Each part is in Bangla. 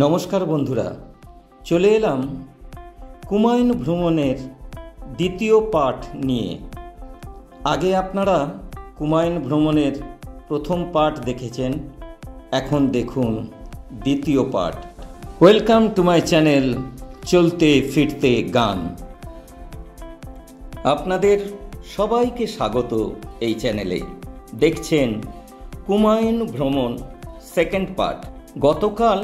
নমস্কার বন্ধুরা, চলে এলাম কুমায়ুন ভ্রমণের দ্বিতীয় পার্ট নিয়ে। আগে আপনারা কুমায়ুন ভ্রমণের প্রথম পার্ট দেখেছেন, এখন দেখুন দ্বিতীয় part. Welcome to my channel চলতে ফিরতে গান। আপনাদের সবাইকে স্বাগত এই চ্যানেলে। দেখছেন কুমায়ুন ভ্রমণ সেকেন্ড পার্ট। গতকাল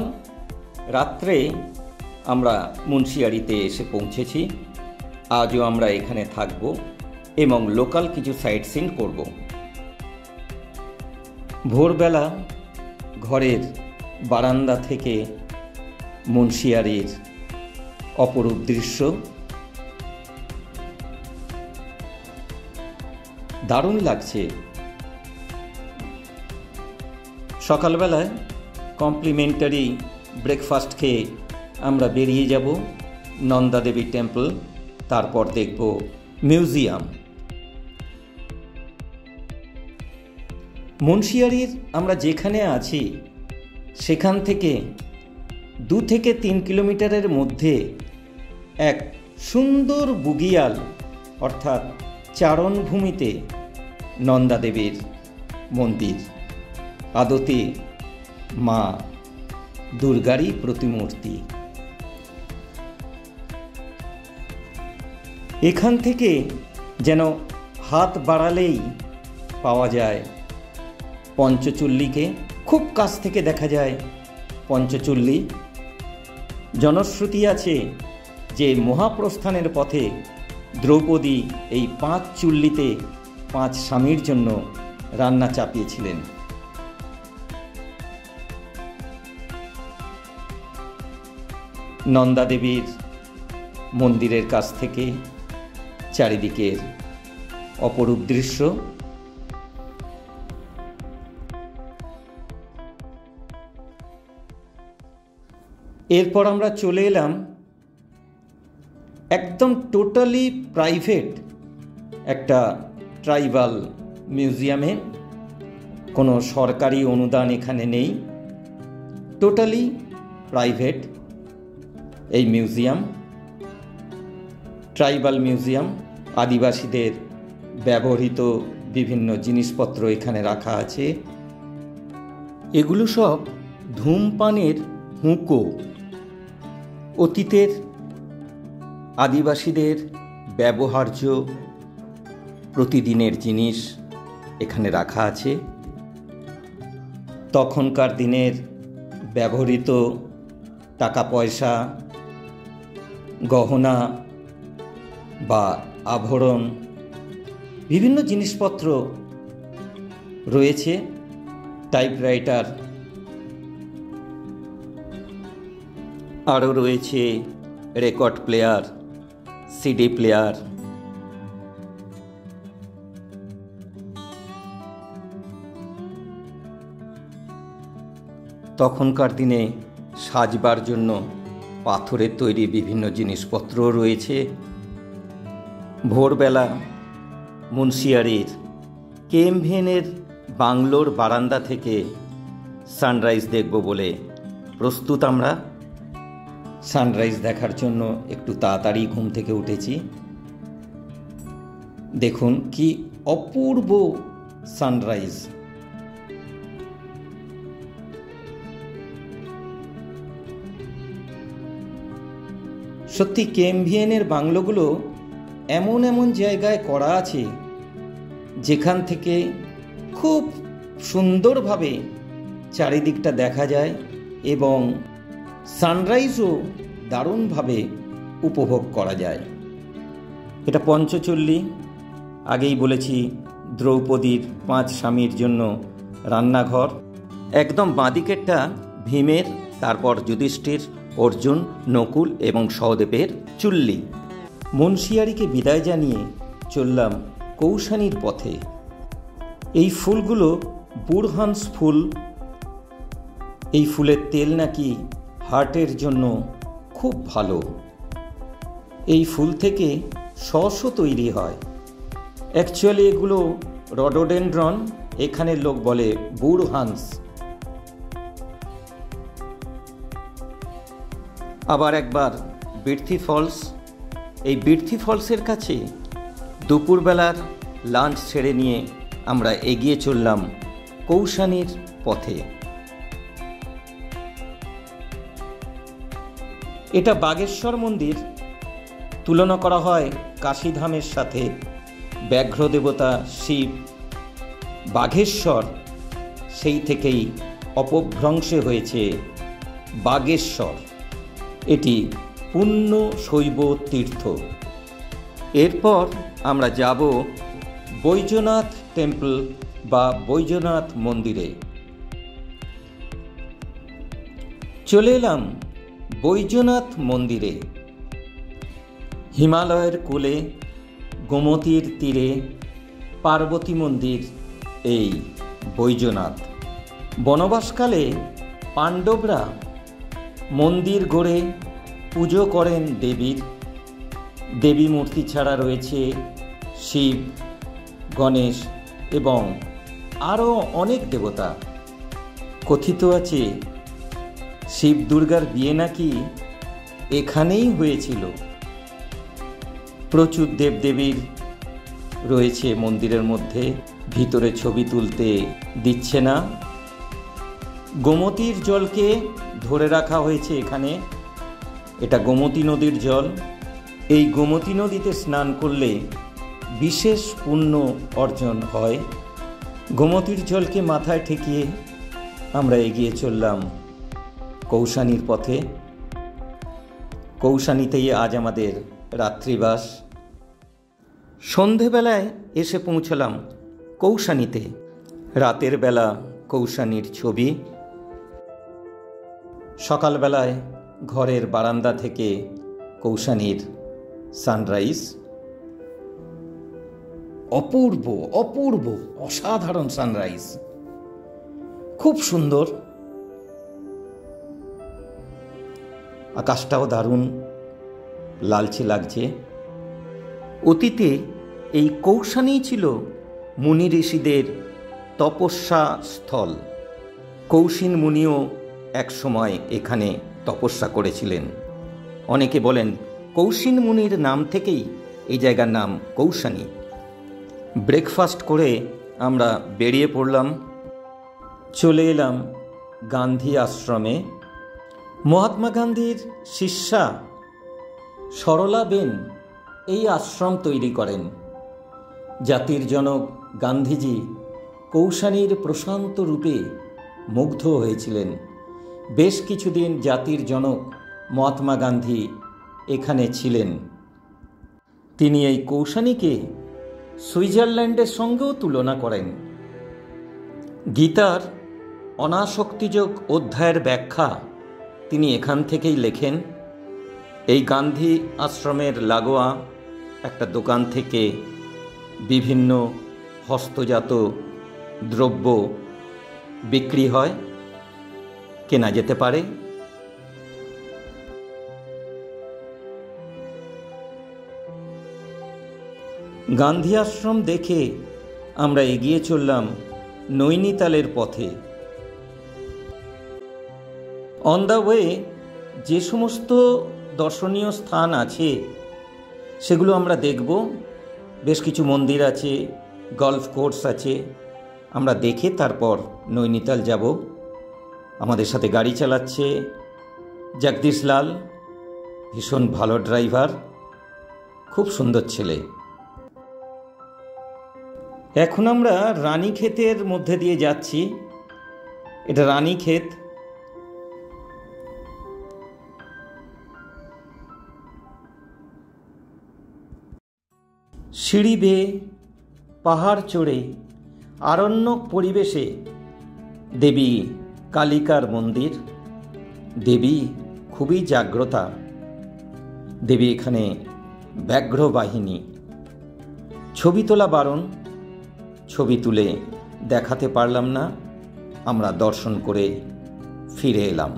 রাত্রে আমরা মুন্সিয়ারিতে এসে পৌঁছেছি। আজও আমরা এখানে থাকব এবং লোকাল কিছু সাইট সিন করব। ভোরবেলা ঘরের বারান্দা থেকে মুন্সিয়ারির অপরূপ দৃশ্য দারুণ লাগছে। সকালবেলায় কমপ্লিমেন্টারি ব্রেকফাস্ট খেয়ে আমরা বেরিয়ে যাব নন্দা দেবী টেম্পল, তারপর দেখব মিউজিয়াম। মুন্সিয়ারির আমরা যেখানে আছি সেখান থেকে 2 থেকে 3 কিলোমিটারের মধ্যে এক সুন্দর বুগিয়াল অর্থাৎ চারণভূমিতে নন্দা দেবীর মন্দির, আদতে মা দুর্গারই প্রতিমূর্তি। এখান থেকে যেন হাত বাড়ালেই পাওয়া যায় পঞ্চচুল্লীকে, খুব কাছ থেকে দেখা যায় পঞ্চচুল্লী। জনশ্রুতি আছে যে মহাপ্রস্থানের পথে দ্রৌপদী এই 5 চুল্লিতে 5 স্বামীর জন্য রান্না চাপিয়েছিলেন। নন্দা দেবীর মন্দিরের কাছ থেকে চারিদিকের অপরূপ দৃশ্য। এরপর আমরা চলে এলাম একদম টোটালি প্রাইভেট একটা ট্রাইবাল মিউজিয়ামে। কোনো সরকারি অনুদান এখানে নেই, টোটালি প্রাইভেট এই মিউজিয়াম। ট্রাইবাল মিউজিয়াম, আদিবাসীদের ব্যবহৃত বিভিন্ন জিনিসপত্র এখানে রাখা আছে। এগুলো সব ধূমপানের হুঁকো, অতীতের আদিবাসীদের ব্যবহার্য প্রতিদিনের জিনিস এখানে রাখা আছে। তখনকার দিনের ব্যবহৃত টাকা পয়সা, গহনা বা আভরণ, বিভিন্ন জিনিসপত্র রয়েছে। টাইপরাইটার, আরও রয়েছে রেকর্ড প্লেয়ার, সিডি প্লেয়ার। তখনকার দিনে সাজবার জন্য পাথরের তৈরি বিভিন্ন জিনিসপত্র রয়েছে। ভোরবেলা মুন্সিয়ারির কেএমভিএনের বাংলোর বারান্দা থেকে সানরাইজ দেখব বলে প্রস্তুত আমরা। সানরাইজ দেখার জন্য একটু তাড়াতাড়ি ঘুম থেকে উঠেছি। দেখুন কি অপূর্ব সানরাইজ। সত্যি কেএমভিএনের বাংলোগুলো এমন এমন জায়গায় করা আছে যেখান থেকে খুব সুন্দরভাবে চারিদিকটা দেখা যায় এবং সানরাইজও দারুণভাবে উপভোগ করা যায়। এটা পঞ্চচুল্লী, আগেই বলেছি দ্রৌপদীর 5 স্বামীর জন্য রান্নাঘর। একদম বাঁদিকেরটা ভীমের, তারপর যুধিষ্ঠির, অর্জুন, নকুল এবং সহদেবের চুল্লী। মুন্সিয়ারিকে বিদায় জানিয়ে চললাম কৌশানীর পথে। এই ফুলগুলো বুরহানস ফুল। এই ফুলের তেল নাকি হার্টের জন্য খুব ভালো। এই ফুল থেকে সসও তৈরি হয়। অ্যাকচুয়ালি এগুলো রডোডেনড্রন, এখানের লোক বলে বুরহানস। আবার একবার বিরথী ফলস। এই বিরথী ফলসের কাছে দুপুরবেলার লাঞ্চ ছেড়ে নিয়ে আমরা এগিয়ে চললাম কৌশানীর পথে। এটা বাগেশ্বর মন্দির। তুলনা করা হয় কাশীধামের সাথে। ব্যাঘ্র দেবতা শিব বাঘেশ্বর, সেই থেকেই অপভ্রংশে হয়েছে বাগেশ্বর। এটি পূর্ণ শৈব তীর্থ। এরপর আমরা যাব বৈদ্যনাথ টেম্পল বা বৈদ্যনাথ মন্দিরে। চলে এলাম বৈদ্যনাথ মন্দিরে। হিমালয়ের কোলে, গোমতীর তীরে পার্বতী মন্দির এই বৈদ্যনাথ। বনবাসকালে পাণ্ডবরা মন্দির গড়ে পুজো করেন দেবীর। দেবী মূর্তি ছাড়া রয়েছে শিব, গণেশ এবং আরও অনেক দেবতা। কথিত আছে শিব দুর্গার বিয়ে নাকি এখানেই হয়েছিল। প্রচুর দেবদেবীর রয়েছে মন্দিরের মধ্যে। ভিতরে ছবি তুলতে দিচ্ছে না। গোমতীর জলকে ধরে রাখা হয়েছে এখানে। এটা গোমতী নদীর জল। এই গোমতী নদীতে স্নান করলে বিশেষ পুণ্য অর্জন হয়। গোমতীর জলকে মাথায় ঠেকিয়ে আমরা এগিয়ে চললাম কৌশানীর পথে। কৌশানীতেই আজ আমাদের রাত্রিবাস। সন্ধেবেলায় এসে পৌঁছলাম কৌশানীতে। রাতের বেলা কৌশানীর ছবি। সকালবেলায় ঘরের বারান্দা থেকে কৌশানীর সানরাইজ। অপূর্ব অপূর্ব অসাধারণ সানরাইজ, খুব সুন্দর। আকাশটাও দারুণ লালচে লাগছে। অতীতে এই কৌশানী ছিল মুনি ঋষিদের তপস্যা স্থল। কৌশিন মুনিও একসময় এখানে তপস্যা করেছিলেন। অনেকে বলেন কৌশিন মুনির নাম থেকেই এই জায়গার নাম কৌশানী। ব্রেকফাস্ট করে আমরা বেরিয়ে পড়লাম। চলে এলাম গান্ধী আশ্রমে। মহাত্মা গান্ধীর শিষ্যা সরলাবেন এই আশ্রম তৈরি করেন। জাতির জনক গান্ধীজি কৌশানীর প্রশান্ত রূপে মুগ্ধ হয়েছিলেন। বেশ কিছুদিন জাতির জনক মহাত্মা গান্ধী এখানে ছিলেন। তিনি এই কৌশানীকে সুইজারল্যান্ডের সঙ্গেও তুলনা করেন। গীতার অনাসক্তিযোগ অধ্যায়ের ব্যাখ্যা তিনি এখান থেকেই লেখেন। এই গান্ধী আশ্রমের লাগোয়া একটা দোকান থেকে বিভিন্ন হস্তজাত দ্রব্য বিক্রি হয়, কেনা যেতে পারে। গান্ধী আশ্রম দেখে আমরা এগিয়ে চললাম নৈনিতালের পথে। অন দ্য ওয়ে যে সমস্ত দর্শনীয় স্থান আছে সেগুলো আমরা দেখব। বেশ কিছু মন্দির আছে, গলফ কোর্স আছে। আমরা দেখে তারপর নৈনিতাল যাব। আমাদের সাথে গাড়ি চালাচ্ছে জগদীশ লাল, ভীষণ ভালো ড্রাইভার, খুব সুন্দর ছেলে। এখন আমরা রানীক্ষেতের মধ্যে দিয়ে যাচ্ছি। এটা রানীক্ষেত। সিঁড়ি বেয়ে পাহাড় চড়ে আরণ্যক পরিবেশে দেবী কালিকার মন্দির। দেবী খুবই জাগ্রতা। দেবী এখানে ব্যাঘ্র বাহিনী। ছবি তোলা বারণ, ছবি তুলে দেখাতে পারলাম না। আমরা দর্শন করে ফিরে এলাম।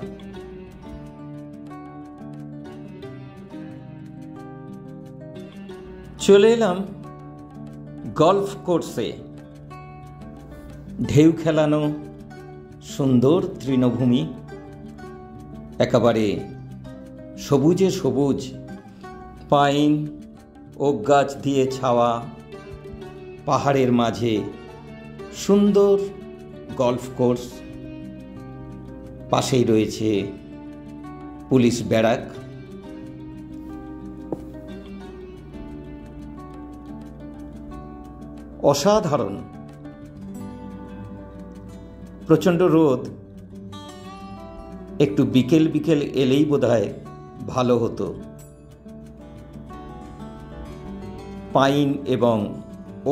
চলে এলাম গলফ কোর্সে। ঢেউ খেলানো সুন্দর তৃণভূমি, একেবারে সবুজে সবুজ, পাইন ওক গাছ দিয়ে ছাওয়া, পাহাড়ের মাঝে সুন্দর গল্ফ কোর্স, পাশেই রয়েছে পুলিশ ব্যারাক। অসাধারণ। প্রচণ্ড রোদ, একটু বিকেল বিকেল এলেই বোধহয় ভালো হতো। পাইন এবং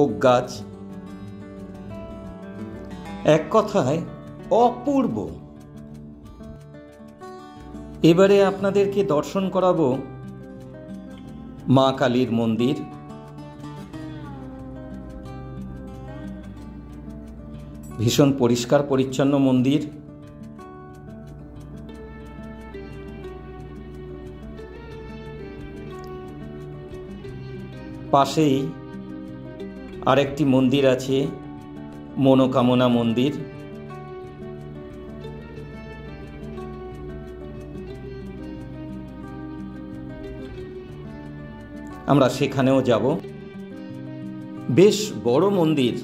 ওক গাছ, এক কথায় অপূর্ব। এবারে আপনাদেরকে দর্শন করাবো মা কালীর মন্দির। ভীষণ পরিষ্কার পরিচ্ছন্ন মন্দির। পাশেই আরেকটি মন্দির আছে, মনোকামনা মন্দির। আমরা সেখানেও যাব। বেশ বড় মন্দির,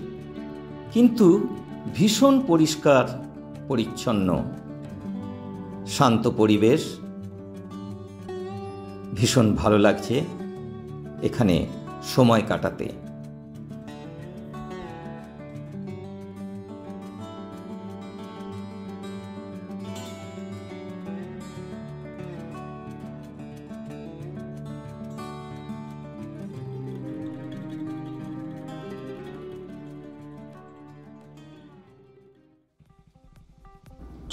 কিন্তু ভীষণ পরিষ্কার পরিচ্ছন্ন, শান্ত পরিবেশ। ভীষণ ভালো লাগছে এখানে সময় কাটাতে।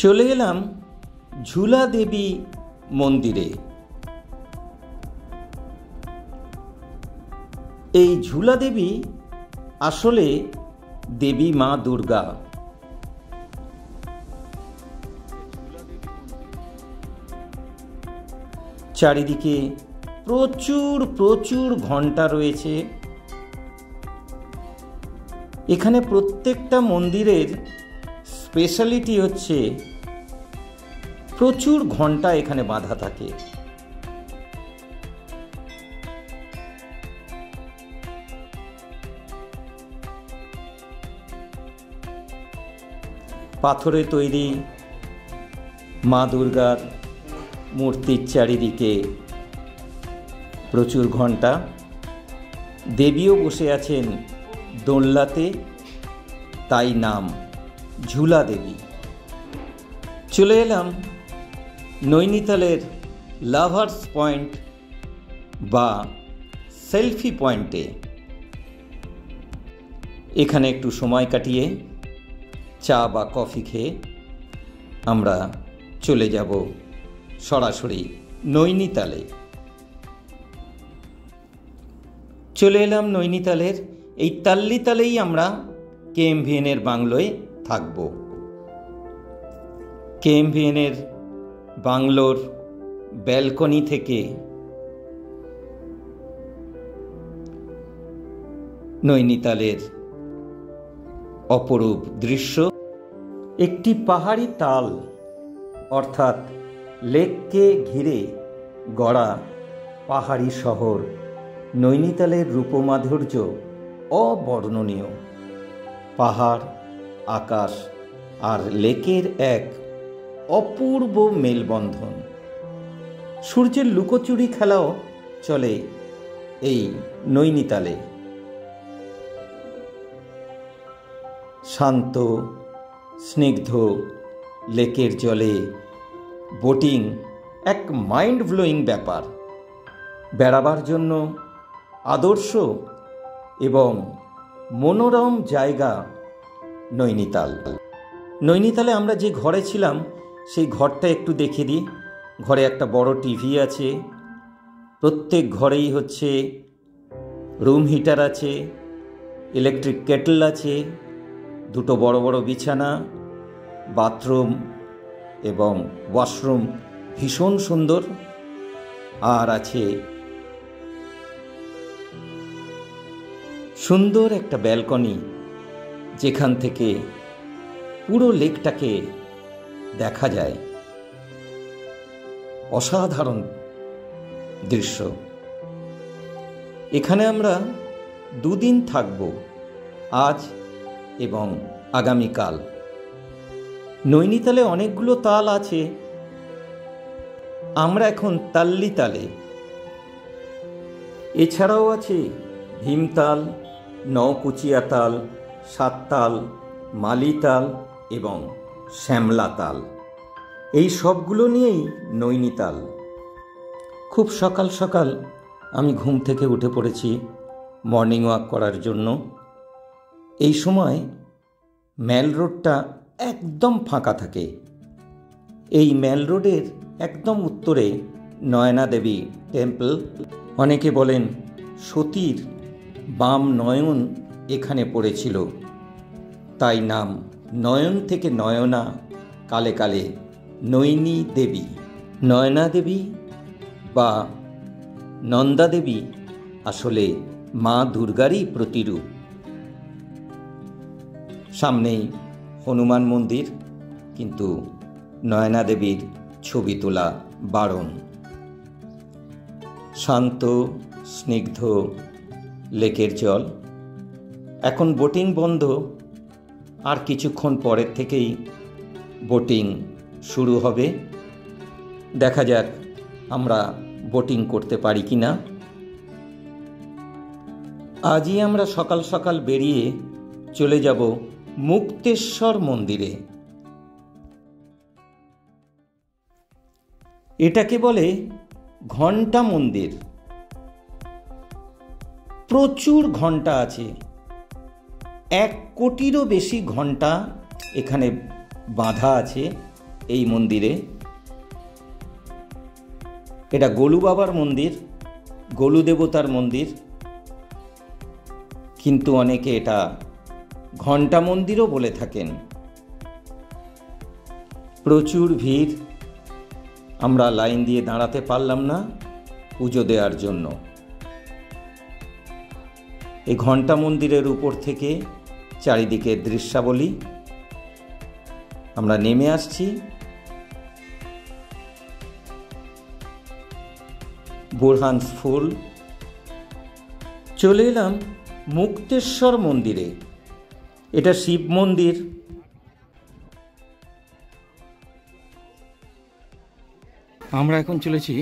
চলে এলাম ঝুলা দেবী মন্দিরে। এই ঝুলা দেবী আসলে দেবী মা দুর্গা। চারিদিকে প্রচুর প্রচুর ঘণ্টা রয়েছে। এখানে প্রত্যেকটা মন্দিরের স্পেশালিটি হচ্ছে প্রচুর ঘণ্টা এখানে বাঁধা থাকে। পাথরে তৈরি মা দুর্গার মূর্তির চারিদিকে প্রচুর ঘণ্টা। দেবীও বসে আছেন দোলনাতে, তাই নাম ঝুলা দেবী। চলে এলাম নৈনিতালের লাভার্স পয়েন্ট বা সেলফি পয়েন্টে। এখানে একটু সময় কাটিয়ে চা বা কফি খেয়ে আমরা চলে যাব সরাসরি নৈনিতালে। চলে এলাম নৈনিতালের এই তাল্লিতালেই আমরা কেএমভিএনের বাংলোয় থাকব। কেএমভিএনের বাংলোর ব্যালকনি থেকে নৈনিতালের অপরূপ দৃশ্য। একটি পাহাড়ি তাল অর্থাৎ লেককে ঘিরে গড়া পাহাড়ি শহর নৈনিতালের রূপমাধুর্য অবর্ণনীয়। পাহাড়, আকাশ আর লেকের এক অপূর্ব মেলবন্ধন। সূর্যের লুকোচুরি খেলাও চলে এই নৈনিতালে। শান্ত স্নিগ্ধ লেকের জলে বোটিং এক মাইন্ড ব্লোয়িং ব্যাপার। বেড়াবার জন্য আদর্শ এবং মনোরম জায়গা নৈনিতাল। নৈনিতালে আমরা যে ঘরে ছিলাম সেই ঘরটা একটু দেখিয়ে দিই। ঘরে একটা বড় টিভি আছে, প্রত্যেক ঘরেই হচ্ছে রুম হিটার আছে, ইলেকট্রিক কেটল আছে, দুটো বড় বড় বিছানা, বাথরুম এবং ওয়াশরুম ভীষণ সুন্দর। আর আছে সুন্দর একটা ব্যালকনি, যেখান থেকে পুরো লেকটাকে দেখা যায়। অসাধারণ দৃশ্য। এখানে আমরা 2 দিন থাকব, আজ এবং আগামীকাল। নৈনিতালে অনেকগুলো তাল আছে, আমরা এখন তাল্লি তালে। এছাড়াও আছে ভীমতাল, নওকুচিয়া তাল, সাততাল, মালিতাল এবং শ্যামলা তাল। এই সবগুলো নিয়েই নৈনিতাল। খুব সকাল সকাল আমি ঘুম থেকে উঠে পড়েছি মর্নিং ওয়াক করার জন্য। এই সময় ম্যাল রোডটা একদম ফাঁকা থাকে। এই ম্যাল রোডের একদম উত্তরে নয়না দেবী টেম্পল। অনেকে বলেন সতীর বাম নয়ন এখানে পড়েছিল, তাই নাম নয়ন থেকে নয়না, কালে কালে নৈনী দেবী। নয়না দেবী বা নন্দা দেবী আসলে মা দুর্গারই প্রতিরূপ। সামনেই হনুমান মন্দির, কিন্তু নয়না দেবীর ছবি তোলা বারণ। শান্ত স্নিগ্ধ লেকের জল। এখন বোটিং বন্ধ, আর কিছুক্ষণ পরের থেকেই বোটিং শুরু হবে। দেখা যাক আমরা বোটিং করতে পারি কি না। আজই আমরা সকাল সকাল বেরিয়ে চলে যাব মুক্তেশ্বর মন্দিরে। এটাকে বলে ঘণ্টা মন্দির। প্রচুর ঘণ্টা আছে, 1 কোটিরও বেশি ঘণ্টা এখানে বাঁধা আছে এই মন্দিরে। এটা গোলু বাবার মন্দির, গোলু দেবতার মন্দির, কিন্তু অনেকে এটা ঘণ্টা মন্দিরও বলে থাকেন। প্রচুর ভিড়, আমরা লাইন দিয়ে দাঁড়াতে পারলাম না পুজো দেওয়ার জন্য। এই ঘণ্টা মন্দিরের উপর থেকে চারিদিকে দৃশ্যাবলী। আমরা নেমে আসছি। বোরহান ফুল। চলে এলাম মুক্তেশ্বর মন্দিরে। এটা শিব মন্দির। আমরা এখন চলেছি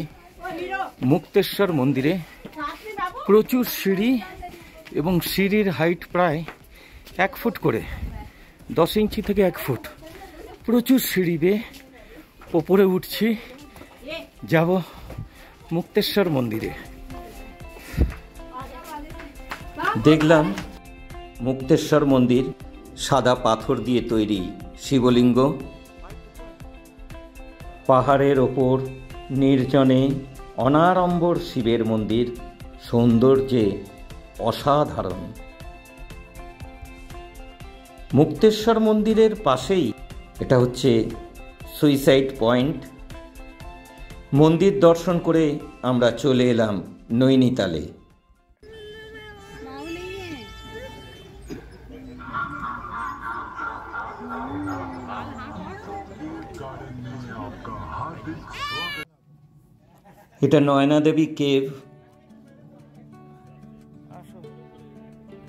মুক্তেশ্বর মন্দিরে। প্রচুর সিঁড়ি এবং সিঁড়ির হাইট প্রায় 1 ফুট করে, 10 ইঞ্চি থেকে 1 ফুট। প্রচুর সিঁড়ি বেয়ে ওপরে উঠছি, যাব মুক্তেশ্বর মন্দিরে। দেখলাম মুক্তেশ্বর মন্দির, সাদা পাথর দিয়ে তৈরি শিবলিঙ্গ। পাহাড়ের ওপর নির্জনে অনাড়ম্বর শিবের মন্দির, সৌন্দর্যে অসাধারণ। মুক্তেশ্বর মন্দিরের পাশেই এটা হচ্ছে সুইসাইড পয়েন্ট। মন্দির দর্শন করে আমরা চলে এলাম নৈনিতালে। এটা নয়না দেবী কেভ।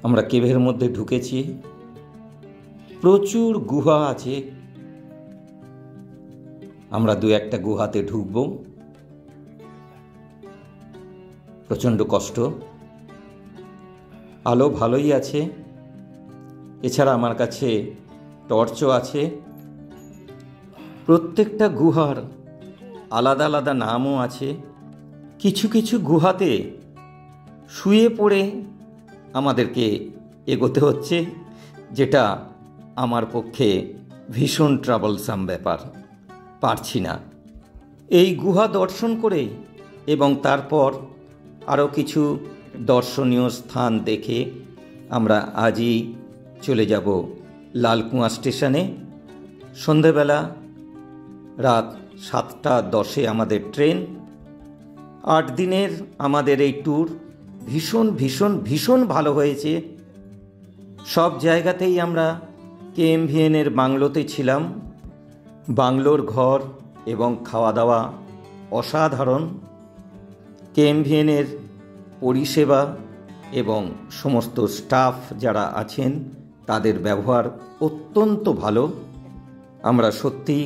আমরা কেভের মধ্যে ঢুকেছি। প্রচুর গুহা আছে। আমরা 2-1টা গুহাতে ঢুকবো। প্রচণ্ড কষ্ট। আলো ভালোই আছে। এছাড়া আমার কাছে টর্চও আছে। প্রত্যেকটা গুহার আলাদা আলাদা নামও আছে। কিছু কিছু গুহাতে শুয়ে পড়ে আমাদেরকে এগোতে হচ্ছে, যেটা আমার পক্ষে ভীষণ ট্রাবলসাম ব্যাপার। পারছি না। এই গুহা দর্শন করে এবং তারপর আরও কিছু দর্শনীয় স্থান দেখে আমরা আজই চলে যাব লালকুয়া স্টেশনে। সন্ধেবেলা রাত 7:10 আমাদের ট্রেন। 8 দিনের আমাদের এই ট্যুর ভীষণ ভীষণ ভীষণ ভালো হয়েছে। সব জায়গাতেই আমরা কেএমভিএনের বাংলোতে ছিলাম। বাংলোর ঘর এবং খাওয়া দাওয়া অসাধারণ। কেএমভিএনের পরিষেবা এবং সমস্ত স্টাফ যারা আছেন তাদের ব্যবহার অত্যন্ত ভালো। আমরা সত্যি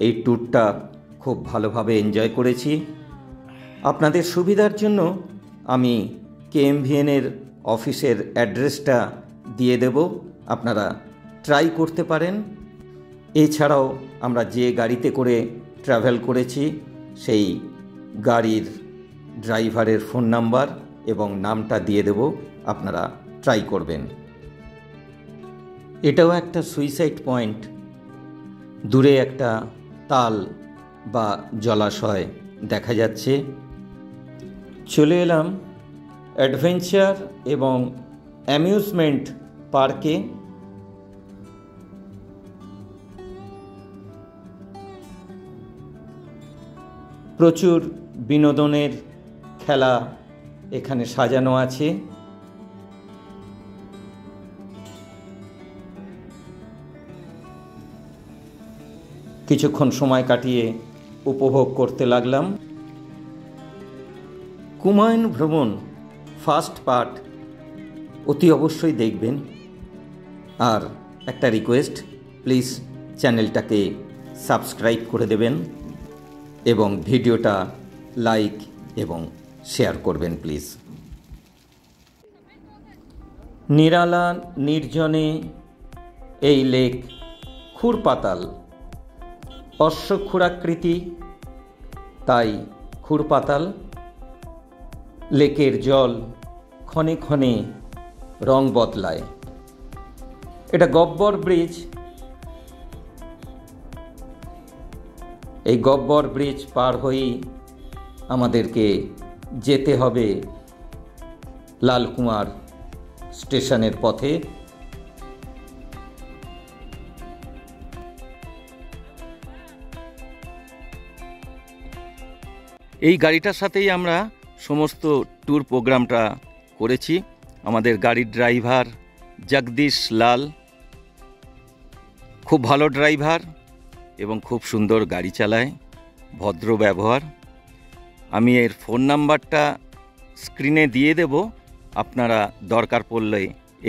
এই ট্যুরটা খুব ভালোভাবে এনজয় করেছি। আপনাদের সুবিধার জন্য আমি কেএমভিএনের অফিসের অ্যাড্রেসটা দিয়ে দেব, আপনারা ট্রাই করতে পারেন। এছাড়াও আমরা যে গাড়িতে করে ট্রাভেল করেছি সেই গাড়ির ড্রাইভারের ফোন নাম্বার এবং নামটা দিয়ে দেব, আপনারা ট্রাই করবেন। এটাও একটা সুইসাইড পয়েন্ট, দূরে একটা তাল বা জলাশয় দেখা যাচ্ছে। চলে এলাম অ্যাডভেঞ্চার এবং অ্যামিউজমেন্ট পার্কে। প্রচুর বিনোদনের খেলা এখানে সাজানো আছে। কিছুক্ষণ সময় কাটিয়ে উপভোগ করতে লাগলাম। কুমায়ুন ভ্রমণ ফার্স্ট পার্ট অতি অবশ্যই দেখবেন। আর একটা রিকোয়েস্ট, প্লিজ চ্যানেলটাকে সাবস্ক্রাইব করে দেবেন এবং ভিডিওটা লাইক এবং শেয়ার করবেন প্লিজ। নিরালা নির্জনে এই লেক ক্ষুরপাতাল, অশ্বক্ষুরাকৃতি, তাই ক্ষুরপাতাল। লেকের জল ক্ষণে ক্ষণে রং বদলায়। এটা গব্বর ব্রিজ। এই গব্বর ব্রিজ পার হয়েই আমাদেরকে যেতে হবে লালকুমার স্টেশনের পথে। এই গাড়িটার সাথেই আমরা সমস্ত ট্যুর প্রোগ্রামটা করেছি। আমাদের গাড়ির ড্রাইভার জগদীশ লাল খুব ভালো ড্রাইভার এবং খুব সুন্দর গাড়ি চালায়, ভদ্র ব্যবহার। আমি এর ফোন নাম্বারটা স্ক্রিনে দিয়ে দেব, আপনারা দরকার পড়লে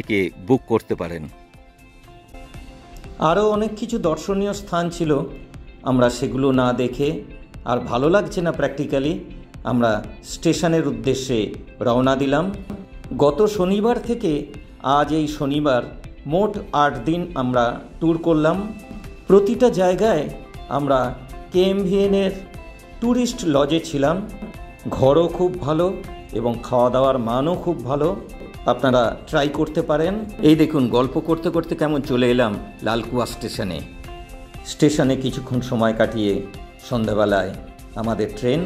একে বুক করতে পারেন। আরও অনেক কিছু দর্শনীয় স্থান ছিল, আমরা সেগুলো না দেখে আর ভালো লাগছে না প্র্যাকটিক্যালি, আমরা স্টেশনের উদ্দেশ্যে রওনা দিলাম। গত শনিবার থেকে আজ এই শনিবার মোট 8 দিন আমরা ট্যুর করলাম। প্রতিটা জায়গায় আমরা কেএমভিএনের ট্যুরিস্ট লজে ছিলাম। ঘরও খুব ভালো এবং খাওয়া দাওয়ার মানও খুব ভালো, আপনারা ট্রাই করতে পারেন। এই দেখুন, গল্প করতে করতে কেমন চলে এলাম লালকুয়া স্টেশনে। স্টেশনে কিছুক্ষণ সময় কাটিয়ে সন্ধ্যাবেলায় আমাদের ট্রেন।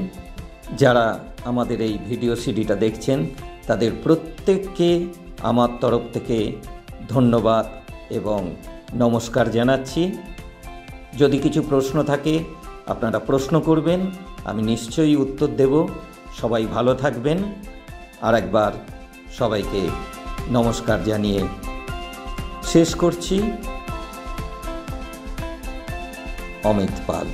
যারা আমাদের এই ভিডিও সিডিটা দেখছেন তাদের প্রত্যেককে আমার তরফ থেকে ধন্যবাদ এবং নমস্কার জানাচ্ছি। যদি কিছু প্রশ্ন থাকে আপনারা প্রশ্ন করবেন, আমি নিশ্চয়ই উত্তর দেব। সবাই ভালো থাকবেন। আর একবার সবাইকে নমস্কার জানিয়ে শেষ করছি। অমিত পাল।